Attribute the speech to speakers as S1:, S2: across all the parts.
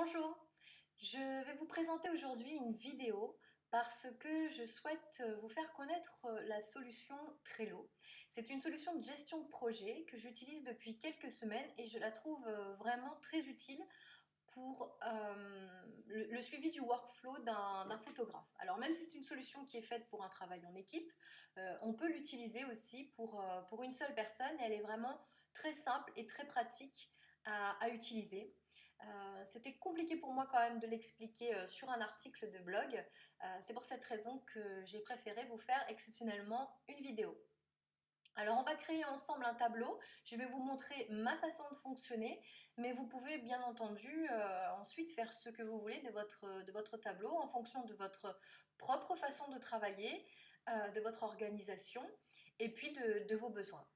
S1: Bonjour, je vais vous présenter aujourd'hui une vidéo parce que je souhaite vous faire connaître la solution Trello. C'est une solution de gestion de projet que j'utilise depuis quelques semaines et je la trouve vraiment très utile pour le suivi du workflow d'un photographe. Alors même si c'est une solution qui est faite pour un travail en équipe, on peut l'utiliser aussi pour une seule personne et elle est vraiment très simple et très pratique à utiliser. C'était compliqué pour moi quand même de l'expliquer sur un article de blog. C'est pour cette raison que j'ai préféré vous faire exceptionnellement une vidéo. Alors on va créer ensemble un tableau, je vais vous montrer ma façon de fonctionner, mais vous pouvez bien entendu ensuite faire ce que vous voulez de votre tableau en fonction de votre propre façon de travailler, de votre organisation et puis de vos besoins.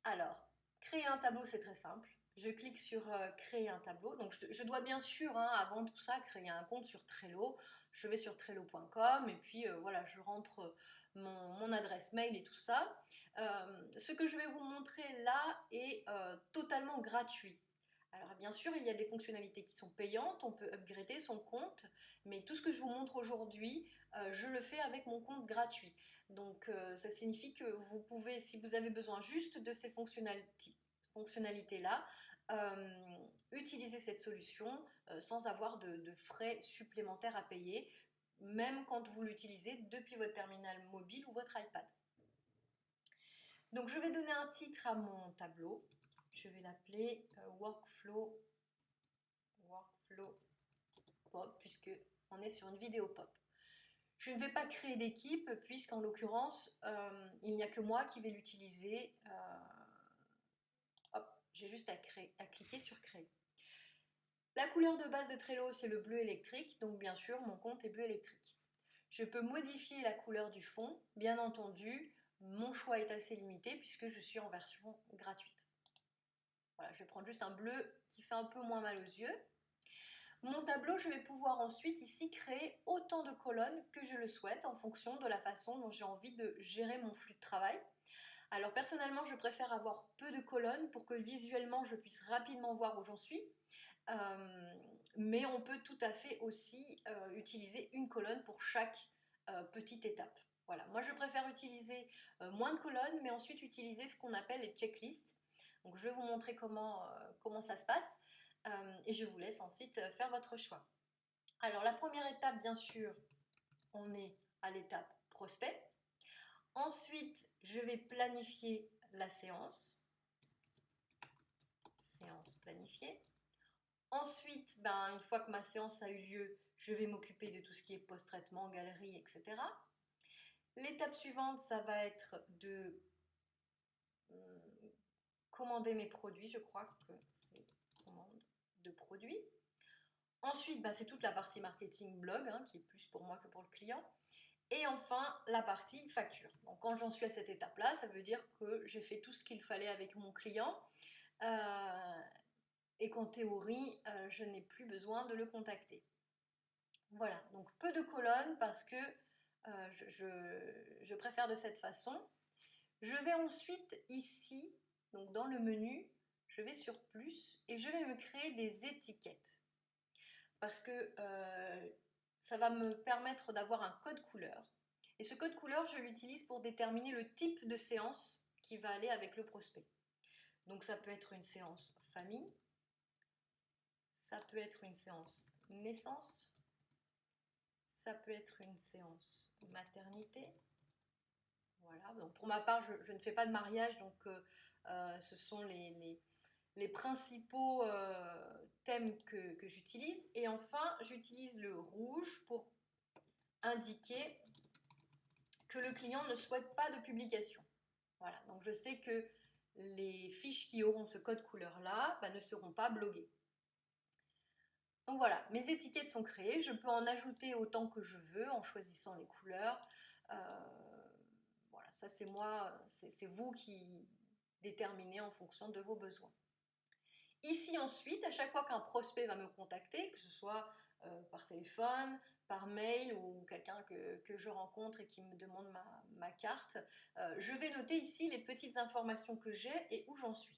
S1: Alors, créer un tableau, c'est très simple. Je clique sur créer un tableau. Donc, je dois bien sûr, hein, avant tout ça, créer un compte sur Trello. Je vais sur trello.com et puis voilà, je rentre mon adresse mail et tout ça. Ce que je vais vous montrer là est totalement gratuit. Alors bien sûr, il y a des fonctionnalités qui sont payantes, on peut upgrader son compte, mais tout ce que je vous montre aujourd'hui, je le fais avec mon compte gratuit. Donc ça signifie que vous pouvez, si vous avez besoin juste de ces fonctionnalités-là, utiliser cette solution sans avoir de frais supplémentaires à payer, même quand vous l'utilisez depuis votre terminal mobile ou votre iPad. Donc je vais donner un titre à mon tableau. Je vais l'appeler Workflow Pop, puisque on est sur une vidéo pop. Je ne vais pas créer d'équipe, puisqu'en l'occurrence, il n'y a que moi qui vais l'utiliser. Hop, j'ai juste à cliquer sur créer. La couleur de base de Trello, c'est le bleu électrique, donc bien sûr, mon compte est bleu électrique. Je peux modifier la couleur du fond, bien entendu, mon choix est assez limité puisque je suis en version gratuite. Voilà, je vais prendre juste un bleu qui fait un peu moins mal aux yeux. Mon tableau, je vais pouvoir ensuite ici créer autant de colonnes que je le souhaite en fonction de la façon dont j'ai envie de gérer mon flux de travail. Alors personnellement, je préfère avoir peu de colonnes pour que visuellement je puisse rapidement voir où j'en suis. Mais on peut tout à fait aussi utiliser une colonne pour chaque petite étape. Voilà, moi je préfère utiliser moins de colonnes, mais ensuite utiliser ce qu'on appelle les checklists. Donc je vais vous montrer comment ça se passe et je vous laisse ensuite faire votre choix. Alors la première étape, bien sûr, on est à l'étape prospect. Ensuite, je vais planifier la séance. Séance planifiée. Ensuite, une fois que ma séance a eu lieu, je vais m'occuper de tout ce qui est post-traitement, galerie, etc. L'étape suivante, ça va être de commander mes produits. Je crois que c'est commande de produits. Ensuite, c'est toute la partie marketing blog, hein, qui est plus pour moi que pour le client. Et enfin, la partie facture. Donc quand j'en suis à cette étape-là, ça veut dire que j'ai fait tout ce qu'il fallait avec mon client et qu'en théorie, je n'ai plus besoin de le contacter. Voilà, donc peu de colonnes parce que je préfère de cette façon. Je vais ensuite ici, donc dans le menu, je vais sur plus et je vais me créer des étiquettes. Parce que ça va me permettre d'avoir un code couleur. Et ce code couleur, je l'utilise pour déterminer le type de séance qui va aller avec le prospect. Donc ça peut être une séance famille, ça peut être une séance naissance, ça peut être une séance maternité. Voilà, donc pour ma part, je ne fais pas de mariage, donc ce sont les principaux thèmes que j'utilise. Et enfin, j'utilise le rouge pour indiquer que le client ne souhaite pas de publication. Voilà, donc je sais que les fiches qui auront ce code couleur-là ne seront pas bloquées. Donc voilà, mes étiquettes sont créées, je peux en ajouter autant que je veux en choisissant les couleurs. Voilà, ça c'est moi, c'est vous qui déterminez en fonction de vos besoins. Ici ensuite, à chaque fois qu'un prospect va me contacter, que ce soit par téléphone, par mail ou quelqu'un que je rencontre et qui me demande ma carte, je vais noter ici les petites informations que j'ai et où j'en suis.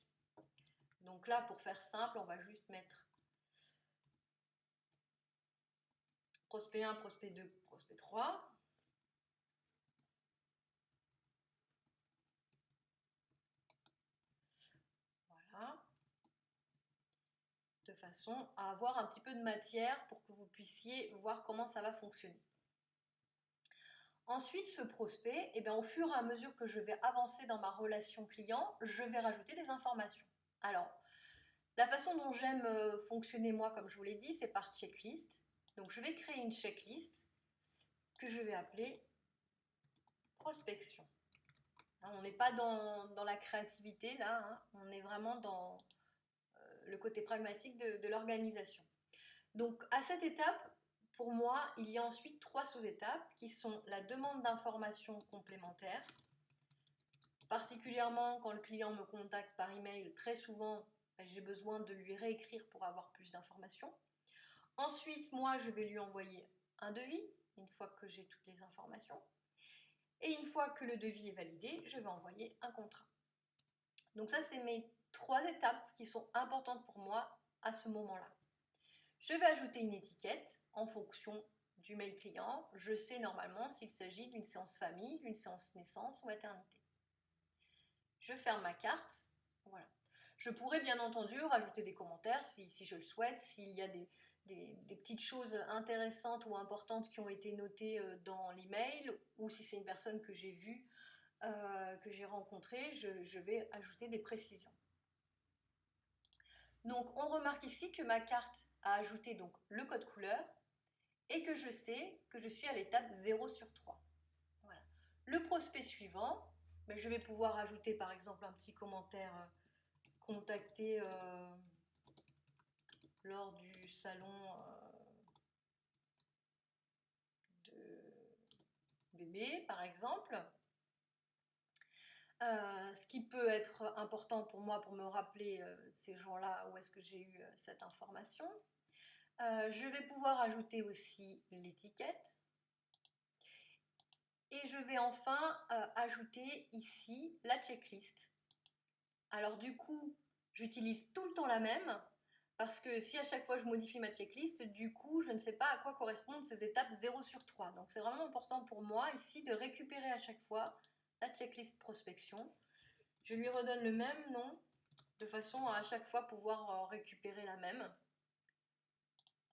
S1: Donc là, pour faire simple, on va juste mettre prospect 1, prospect 2, prospect 3. Voilà. De façon à avoir un petit peu de matière pour que vous puissiez voir comment ça va fonctionner. Ensuite, ce prospect, eh bien, au fur et à mesure que je vais avancer dans ma relation client, je vais rajouter des informations. Alors, la façon dont j'aime fonctionner moi, comme je vous l'ai dit, c'est par checklist. Donc, je vais créer une checklist que je vais appeler prospection. Hein, on n'est pas dans la créativité là, hein, on est vraiment dans le côté pragmatique de l'organisation. Donc, à cette étape, pour moi, il y a ensuite 3 sous-étapes qui sont la demande d'informations complémentaires. Particulièrement quand le client me contacte par email, très souvent, j'ai besoin de lui réécrire pour avoir plus d'informations. Ensuite, moi, je vais lui envoyer un devis, une fois que j'ai toutes les informations. Et une fois que le devis est validé, je vais envoyer un contrat. Donc ça, c'est mes 3 étapes qui sont importantes pour moi à ce moment-là. Je vais ajouter une étiquette en fonction du mail client. Je sais normalement s'il s'agit d'une séance famille, d'une séance naissance ou maternité. Je ferme ma carte. Voilà. Je pourrais bien entendu rajouter des commentaires si je le souhaite, s'il y a des petites choses intéressantes ou importantes qui ont été notées dans l'email, ou si c'est une personne que j'ai vue, que j'ai rencontrée, je vais ajouter des précisions. Donc on remarque ici que ma carte a ajouté donc le code couleur et que je sais que je suis à l'étape 0/3. Voilà. Le prospect suivant, ben, je vais pouvoir ajouter par exemple un petit commentaire contacté lors du salon de bébé par exemple. Ce qui peut être important pour moi pour me rappeler ces jours-là où est-ce que j'ai eu cette information. Je vais pouvoir ajouter aussi l'étiquette. Et je vais enfin ajouter ici la checklist. Alors du coup, j'utilise tout le temps la même, parce que si à chaque fois je modifie ma checklist, du coup, je ne sais pas à quoi correspondent ces étapes 0/3. Donc c'est vraiment important pour moi ici de récupérer à chaque fois la checklist prospection. Je lui redonne le même nom, de façon à chaque fois pouvoir récupérer la même.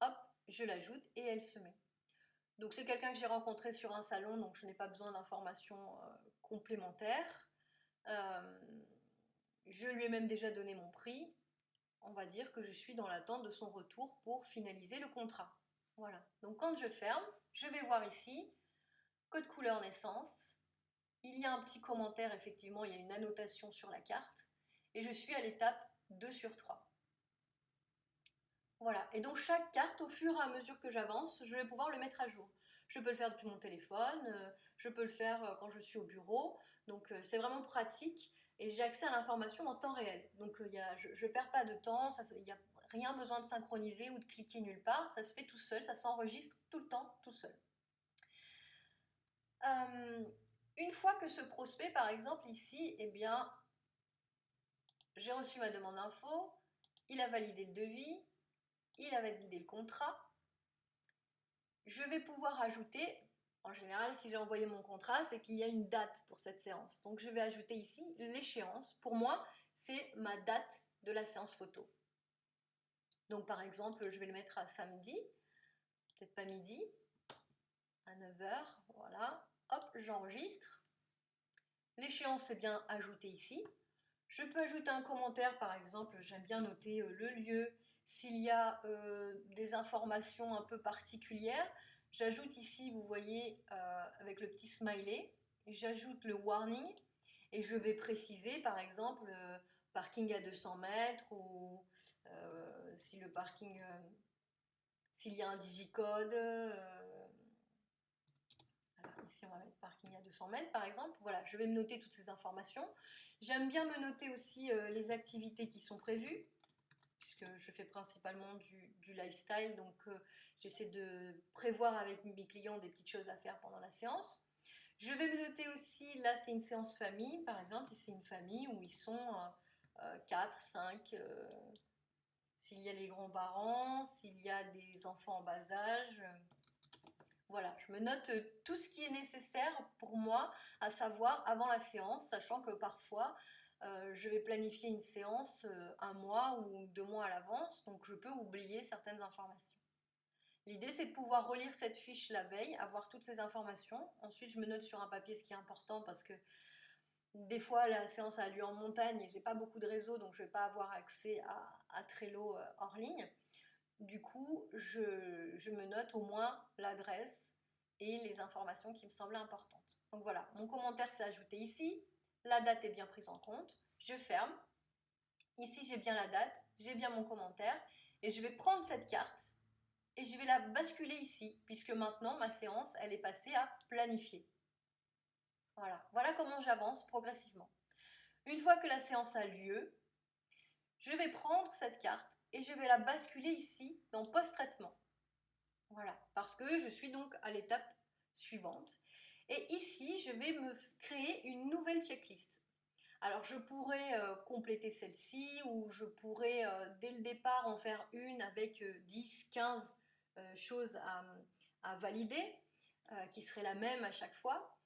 S1: Hop, je l'ajoute et elle se met. Donc c'est quelqu'un que j'ai rencontré sur un salon, donc je n'ai pas besoin d'informations complémentaires. Je lui ai même déjà donné mon prix. On va dire que je suis dans l'attente de son retour pour finaliser le contrat. Voilà. Donc quand je ferme, je vais voir ici, code couleur naissance. Il y a un petit commentaire, effectivement, il y a une annotation sur la carte. Et je suis à l'étape 2/3. Voilà, et donc chaque carte, au fur et à mesure que j'avance, je vais pouvoir le mettre à jour. Je peux le faire depuis mon téléphone, je peux le faire quand je suis au bureau, donc c'est vraiment pratique et j'ai accès à l'information en temps réel. Donc je ne perds pas de temps, il n'y a rien besoin de synchroniser ou de cliquer nulle part, ça se fait tout seul, ça s'enregistre tout le temps, tout seul. Une fois que ce prospect, par exemple ici, eh bien, j'ai reçu ma demande d'info, il a validé le devis, il a validé le contrat. Je vais pouvoir ajouter, en général, si j'ai envoyé mon contrat, c'est qu'il y a une date pour cette séance. Donc je vais ajouter ici l'échéance. Pour moi, c'est ma date de la séance photo. Donc par exemple, je vais le mettre à samedi, peut-être pas midi, à 9 h, voilà. Hop, j'enregistre. L'échéance est bien ajoutée ici. Je peux ajouter un commentaire, par exemple, j'aime bien noter le lieu. S'il y a des informations un peu particulières, j'ajoute ici, vous voyez, avec le petit smiley, j'ajoute le warning et je vais préciser, par exemple, parking à 200 mètres ou si le parking, s'il y a un digicode. Alors ici, on va mettre parking à 200 mètres, par exemple. Voilà, je vais me noter toutes ces informations. J'aime bien me noter aussi les activités qui sont prévues, puisque je fais principalement du lifestyle, donc j'essaie de prévoir avec mes clients des petites choses à faire pendant la séance. Je vais me noter aussi, là c'est une séance famille, par exemple, si c'est une famille où ils sont 4, 5, s'il y a les grands-parents, s'il y a des enfants en bas âge. Voilà, je me note tout ce qui est nécessaire pour moi à savoir avant la séance, sachant que parfois je vais planifier une séance un mois ou 2 mois à l'avance, donc je peux oublier certaines informations. L'idée, c'est de pouvoir relire cette fiche la veille, avoir toutes ces informations. Ensuite, je me note sur un papier ce qui est important parce que des fois, la séance a lieu en montagne et j'ai pas beaucoup de réseau, donc je vais pas avoir accès à Trello hors ligne. Du coup, je me note au moins l'adresse et les informations qui me semblaient importantes. Donc voilà, mon commentaire s'est ajouté ici, la date est bien prise en compte, je ferme. Ici, j'ai bien la date, j'ai bien mon commentaire et je vais prendre cette carte et je vais la basculer ici, puisque maintenant ma séance, elle est passée à planifier. Voilà, voilà comment j'avance progressivement. Une fois que la séance a lieu, je vais prendre cette carte et je vais la basculer ici dans post-traitement. Voilà, parce que je suis donc à l'étape suivante. Et ici, je vais me créer une nouvelle checklist. Alors, je pourrais compléter celle-ci ou je pourrais dès le départ en faire une avec 10, 15 choses à valider, qui seraient la même à chaque fois.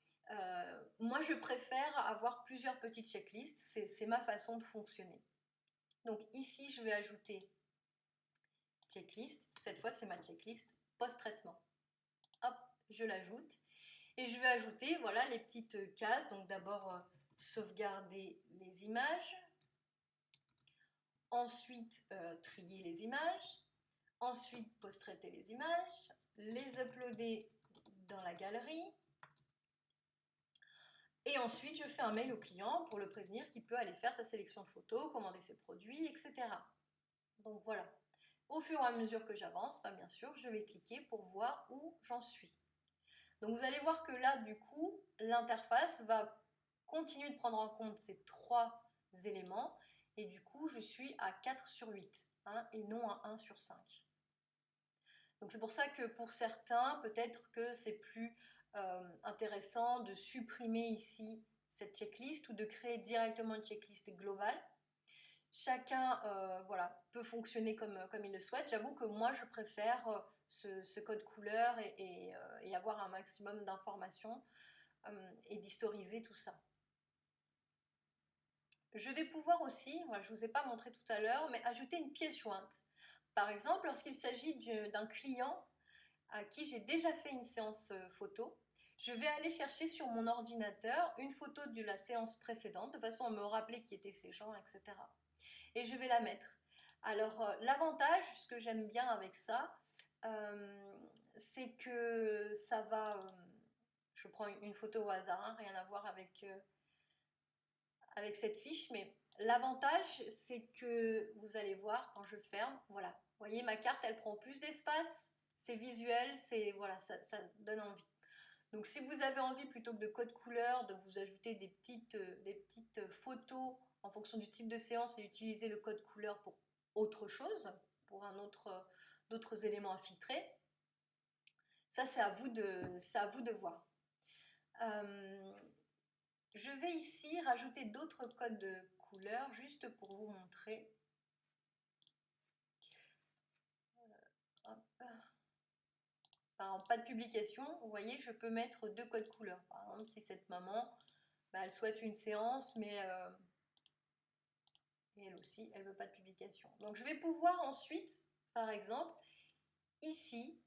S1: Moi, je préfère avoir plusieurs petites checklists, c'est ma façon de fonctionner. Donc ici, je vais ajouter checklist. Cette fois, c'est ma checklist post-traitement. Hop, je l'ajoute. Et je vais ajouter, voilà, les petites cases. Donc d'abord, sauvegarder les images. Ensuite, trier les images. Ensuite, post-traiter les images. Les uploader dans la galerie. Et ensuite, je fais un mail au client pour le prévenir qu'il peut aller faire sa sélection de photos, commander ses produits, etc. Donc voilà. Au fur et à mesure que j'avance, bien sûr, je vais cliquer pour voir où j'en suis. Donc vous allez voir que là, du coup, l'interface va continuer de prendre en compte ces 3 éléments. Et du coup, je suis à 4 sur 8 et non à 1 sur 5. Donc c'est pour ça que pour certains, peut-être que c'est plus intéressant de supprimer ici cette checklist ou de créer directement une checklist globale. Chacun voilà, peut fonctionner comme il le souhaite. J'avoue que moi, je préfère ce code couleur et avoir un maximum d'informations et d'historiser tout ça. Je vais pouvoir aussi, voilà, je ne vous ai pas montré tout à l'heure, mais ajouter une pièce jointe. Par exemple, lorsqu'il s'agit d'un client à qui j'ai déjà fait une séance photo, je vais aller chercher sur mon ordinateur une photo de la séance précédente, de façon à me rappeler qui étaient ces gens, etc. Et je vais la mettre. Alors, l'avantage, ce que j'aime bien avec ça, c'est que ça va... je prends une photo au hasard, rien à voir avec cette fiche, mais l'avantage, c'est que vous allez voir quand je ferme, voilà, vous voyez ma carte, elle prend plus d'espace, c'est visuel, voilà, ça donne envie. Donc si vous avez envie, plutôt que de code couleur, de vous ajouter des petites photos en fonction du type de séance et utiliser le code couleur pour autre chose, pour d'autres éléments à filtrer, ça c'est à vous de voir. Je vais ici rajouter d'autres codes de couleur juste pour vous montrer. Par exemple, pas de publication, vous voyez, je peux mettre 2 codes couleurs. Par exemple, si cette maman, elle souhaite une séance, mais et elle aussi, elle ne veut pas de publication. Donc je vais pouvoir ensuite, par exemple, ici,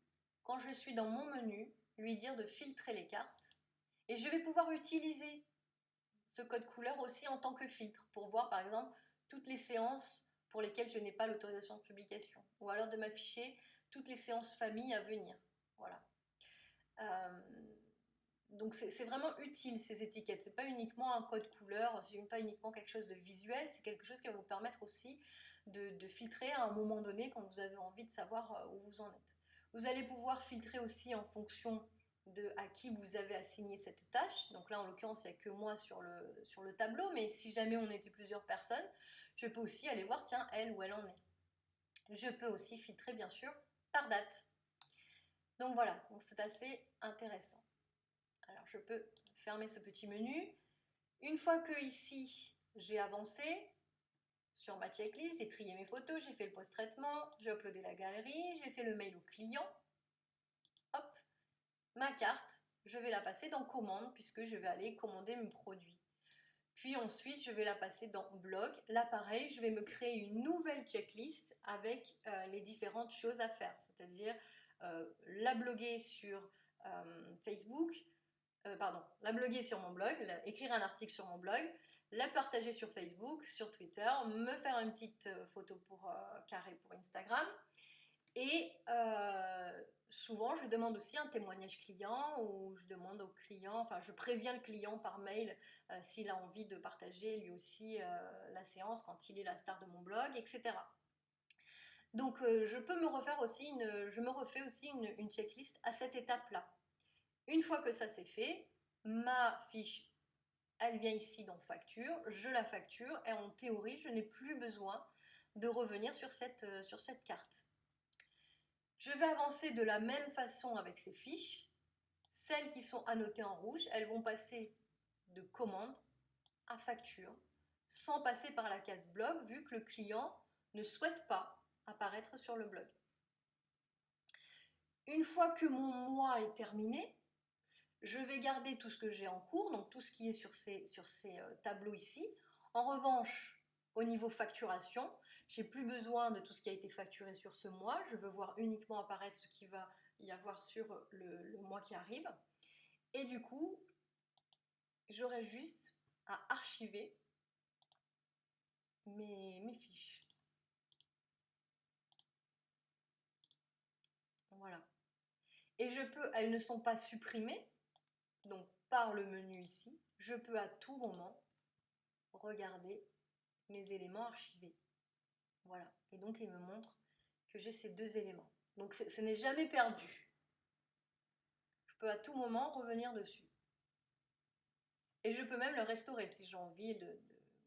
S1: quand je suis dans mon menu, lui dire de filtrer les cartes. Et je vais pouvoir utiliser ce code couleur aussi en tant que filtre pour voir par exemple toutes les séances pour lesquelles je n'ai pas l'autorisation de publication, ou alors de m'afficher toutes les séances famille à venir. Voilà. Donc c'est vraiment utile ces étiquettes, c'est pas uniquement un code couleur, c'est pas uniquement quelque chose de visuel, c'est quelque chose qui va vous permettre aussi de filtrer à un moment donné quand vous avez envie de savoir où vous en êtes. Vous allez pouvoir filtrer aussi en fonction de à qui vous avez assigné cette tâche. Donc là, en l'occurrence, il n'y a que moi sur le tableau, mais si jamais on était plusieurs personnes, je peux aussi aller voir, tiens, elle où elle en est. Je peux aussi filtrer, bien sûr, par date. Donc voilà, donc c'est assez intéressant. Alors je peux fermer ce petit menu. Une fois que ici, j'ai avancé sur ma checklist, j'ai trié mes photos, j'ai fait le post-traitement, j'ai uploadé la galerie, j'ai fait le mail au client. Hop, ma carte, je vais la passer dans commande puisque je vais aller commander mes produits. Puis ensuite, je vais la passer dans blog. Là, pareil, je vais me créer une nouvelle checklist avec les différentes choses à faire, c'est-à-dire la bloguer sur Facebook, pardon, la bloguer sur mon blog, écrire un article sur mon blog, la partager sur Facebook, sur Twitter, me faire une petite photo pour carré pour Instagram. Et souvent, je demande aussi un témoignage client ou je demande au client, enfin, je préviens le client par mail s'il a envie de partager lui aussi la séance quand il est la star de mon blog, etc. Donc, je peux me refaire aussi je me refais aussi une checklist à cette étape-là. Une fois que ça c'est fait, ma fiche, elle vient ici dans facture, je la facture et en théorie, je n'ai plus besoin de revenir sur cette carte. Je vais avancer de la même façon avec ces fiches. Celles qui sont annotées en rouge, elles vont passer de commande à facture, sans passer par la case blog, vu que le client ne souhaite pas apparaître sur le blog. Une fois que mon mois est terminé, je vais garder tout ce que j'ai en cours, donc tout ce qui est sur ces tableaux ici. En revanche, au niveau facturation, j'ai plus besoin de tout ce qui a été facturé sur ce mois. Je veux voir uniquement apparaître ce qui va y avoir sur le mois qui arrive. Et du coup, j'aurai juste à archiver mes fiches. Voilà. Et elles ne sont pas supprimées, donc par le menu ici, je peux à tout moment regarder mes éléments archivés. Voilà. Et donc il me montre que j'ai ces deux éléments. Donc ce n'est jamais perdu. Je peux à tout moment revenir dessus. Et je peux même le restaurer si j'ai envie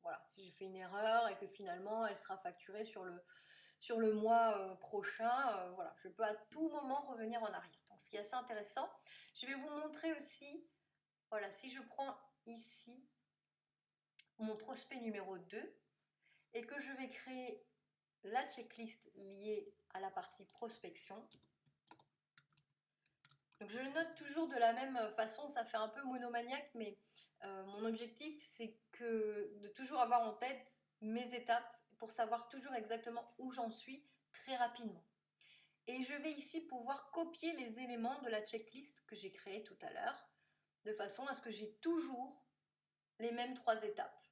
S1: voilà, si j'ai fait une erreur et que finalement elle sera facturée sur le mois prochain, voilà, je peux à tout moment revenir en arrière. Donc ce qui est assez intéressant, je vais vous montrer aussi, voilà, si je prends ici mon prospect numéro 2 et que je vais créer la checklist liée à la partie prospection. Donc je le note toujours de la même façon, ça fait un peu monomaniaque, mais mon objectif c'est de toujours avoir en tête mes étapes pour savoir toujours exactement où j'en suis très rapidement. Et je vais ici pouvoir copier les éléments de la checklist que j'ai créée tout à l'heure, de façon à ce que j'ai toujours les mêmes 3 étapes.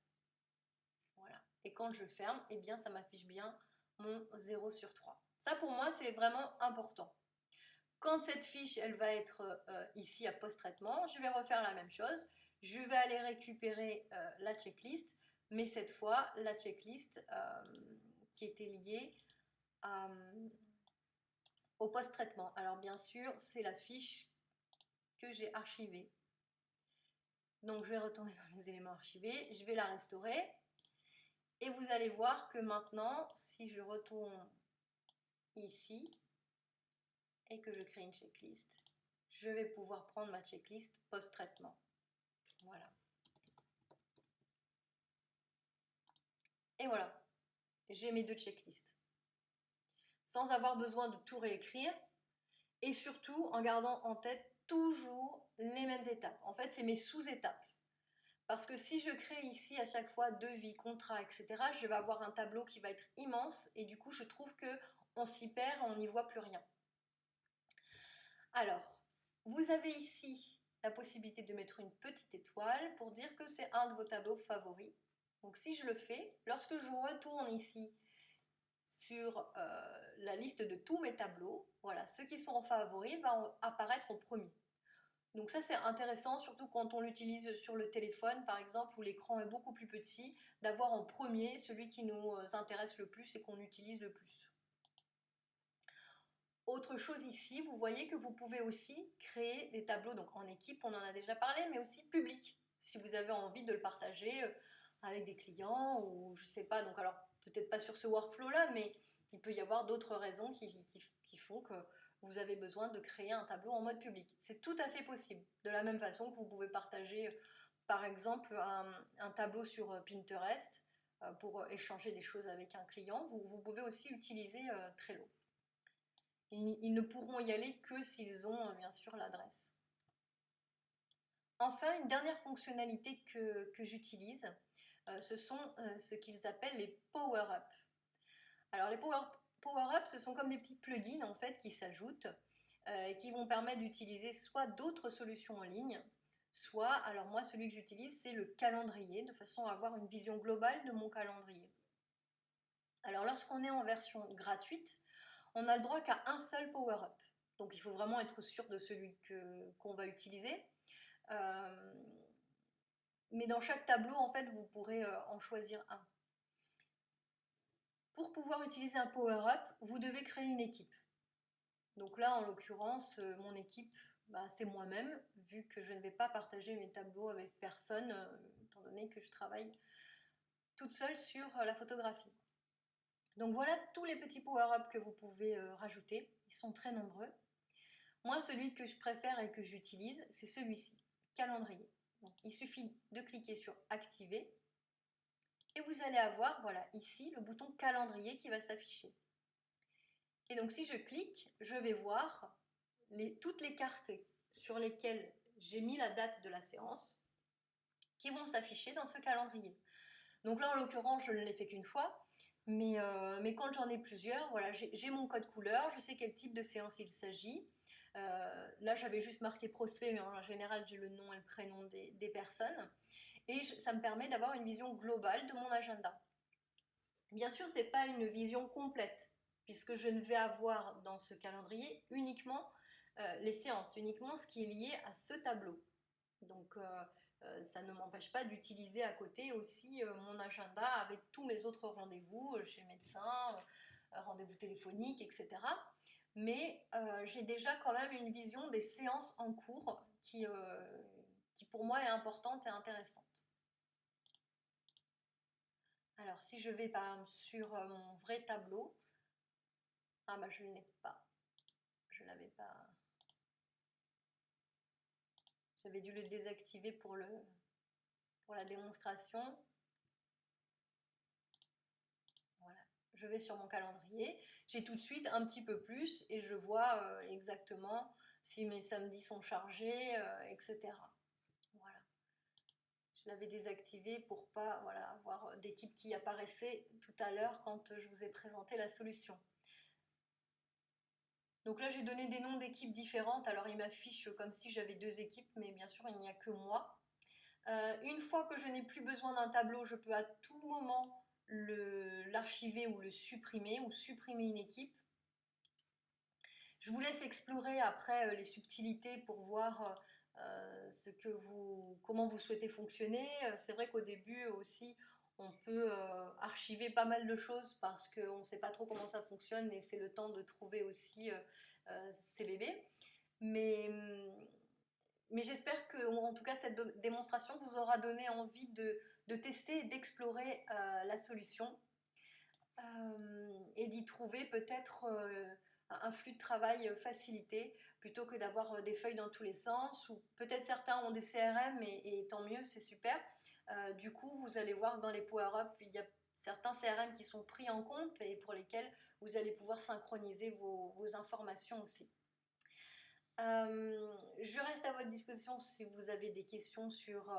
S1: Voilà. Et quand je ferme, eh bien ça m'affiche bien mon 0 sur 3. Ça pour moi c'est vraiment important. Quand cette fiche elle va être ici à post-traitement, je vais refaire la même chose. Je vais aller récupérer la checklist, mais cette fois la checklist qui était liée au post-traitement. Alors bien sûr, c'est la fiche que j'ai archivée. Donc je vais retourner dans mes éléments archivés, je vais la restaurer. Et vous allez voir que maintenant, si je retourne ici et que je crée une checklist, je vais pouvoir prendre ma checklist post-traitement. Voilà. Et voilà, j'ai mes 2 checklists. Sans avoir besoin de tout réécrire et surtout en gardant en tête toujours les mêmes étapes. En fait, c'est mes sous-étapes. Parce que si je crée ici à chaque fois devis, contrat, etc., je vais avoir un tableau qui va être immense et du coup, je trouve qu'on s'y perd, on n'y voit plus rien. Alors, vous avez ici la possibilité de mettre une petite étoile pour dire que c'est un de vos tableaux favoris. Donc si je le fais, lorsque je retourne ici sur la liste de tous mes tableaux, voilà, ceux qui sont en favoris vont apparaître en premier. Donc ça c'est intéressant, surtout quand on l'utilise sur le téléphone par exemple, où l'écran est beaucoup plus petit, d'avoir en premier celui qui nous intéresse le plus et qu'on utilise le plus. Autre chose ici, vous voyez que vous pouvez aussi créer des tableaux donc en équipe, on en a déjà parlé, mais aussi public, si vous avez envie de le partager avec des clients ou je sais pas, donc alors peut-être pas sur ce workflow-là, mais il peut y avoir d'autres raisons qui font que vous avez besoin de créer un tableau en mode public. C'est tout à fait possible, de la même façon que vous pouvez partager par exemple un tableau sur Pinterest pour échanger des choses avec un client, vous pouvez aussi utiliser Trello. Ils ne pourront y aller que s'ils ont bien sûr l'adresse. Enfin, une dernière fonctionnalité que j'utilise, ce sont ce qu'ils appellent les power-up. Alors les power-up, ce sont comme des petits plugins en fait qui s'ajoutent et qui vont permettre d'utiliser soit d'autres solutions en ligne, soit, alors moi celui que j'utilise c'est le calendrier, de façon à avoir une vision globale de mon calendrier. Alors lorsqu'on est en version gratuite, on n'a le droit qu'à un seul power-up. Donc il faut vraiment être sûr de celui qu'on va utiliser. Euh, mais dans chaque tableau, en fait, vous pourrez en choisir un. Pour pouvoir utiliser un power-up, vous devez créer une équipe. Donc là, en l'occurrence, mon équipe, bah, c'est moi-même, vu que je ne vais pas partager mes tableaux avec personne, étant donné que je travaille toute seule sur la photographie. Donc voilà tous les petits power-up que vous pouvez rajouter. Ils sont très nombreux. Moi, celui que je préfère et que j'utilise, c'est celui-ci, calendrier. Donc, il suffit de cliquer sur activer et vous allez avoir, voilà, ici, le bouton calendrier qui va s'afficher. Et donc, si je clique, je vais voir toutes les cartes sur lesquelles j'ai mis la date de la séance qui vont s'afficher dans ce calendrier. Donc là, en l'occurrence, je ne l'ai fait qu'une fois, mais quand j'en ai plusieurs, voilà, j'ai mon code couleur, je sais quel type de séance il s'agit. Là, j'avais juste marqué prospect, mais en général, j'ai le nom et le prénom des personnes. Et ça me permet d'avoir une vision globale de mon agenda. Bien sûr, ce n'est pas une vision complète, puisque je ne vais avoir dans ce calendrier uniquement les séances, uniquement ce qui est lié à ce tableau. Donc, ça ne m'empêche pas d'utiliser à côté aussi mon agenda avec tous mes autres rendez-vous chez le médecin, rendez-vous téléphoniques, etc. Mais j'ai déjà quand même une vision des séances en cours qui pour moi est importante et intéressante. Alors si je vais par exemple sur mon vrai tableau, ah bah je ne l'ai pas, je l'avais pas, j'avais dû le désactiver pour la démonstration. Voilà, je vais sur mon calendrier, j'ai tout de suite un petit peu plus et je vois exactement si mes samedis sont chargés, etc. Voilà. Je l'avais désactivé pour pas voilà, avoir d'équipe qui apparaissait tout à l'heure quand je vous ai présenté la solution. Donc là, j'ai donné des noms d'équipes différentes. Alors, il m'affiche comme si j'avais deux équipes, mais bien sûr, il n'y a que moi. Une fois que je n'ai plus besoin d'un tableau, je peux à tout moment l'archiver ou le supprimer, ou supprimer une équipe. Je vous laisse explorer après les subtilités pour voir comment vous souhaitez fonctionner. C'est vrai qu'au début aussi, on peut archiver pas mal de choses parce qu'on ne sait pas trop comment ça fonctionne et c'est le temps de trouver aussi ces bébés. Mais j'espère que, en tout cas, cette démonstration vous aura donné envie de tester et d'explorer la solution et d'y trouver peut-être un flux de travail facilité plutôt que d'avoir des feuilles dans tous les sens, ou peut-être certains ont des CRM et tant mieux, c'est super. Du coup, vous allez voir que dans les Power Up, il y a certains CRM qui sont pris en compte et pour lesquels vous allez pouvoir synchroniser vos informations aussi. Je reste à votre disposition si vous avez des questions sur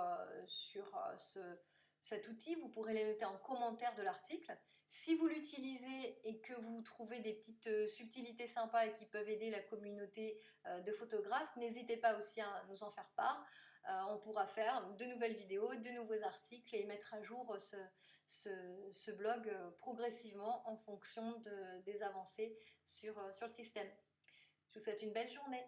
S1: cet outil. Vous pourrez les noter en commentaire de l'article. Si vous l'utilisez et que vous trouvez des petites subtilités sympas et qui peuvent aider la communauté de photographes, n'hésitez pas aussi à nous en faire part. On pourra faire de nouvelles vidéos, de nouveaux articles et mettre à jour ce blog progressivement en fonction des avancées sur le système. Je vous souhaite une belle journée.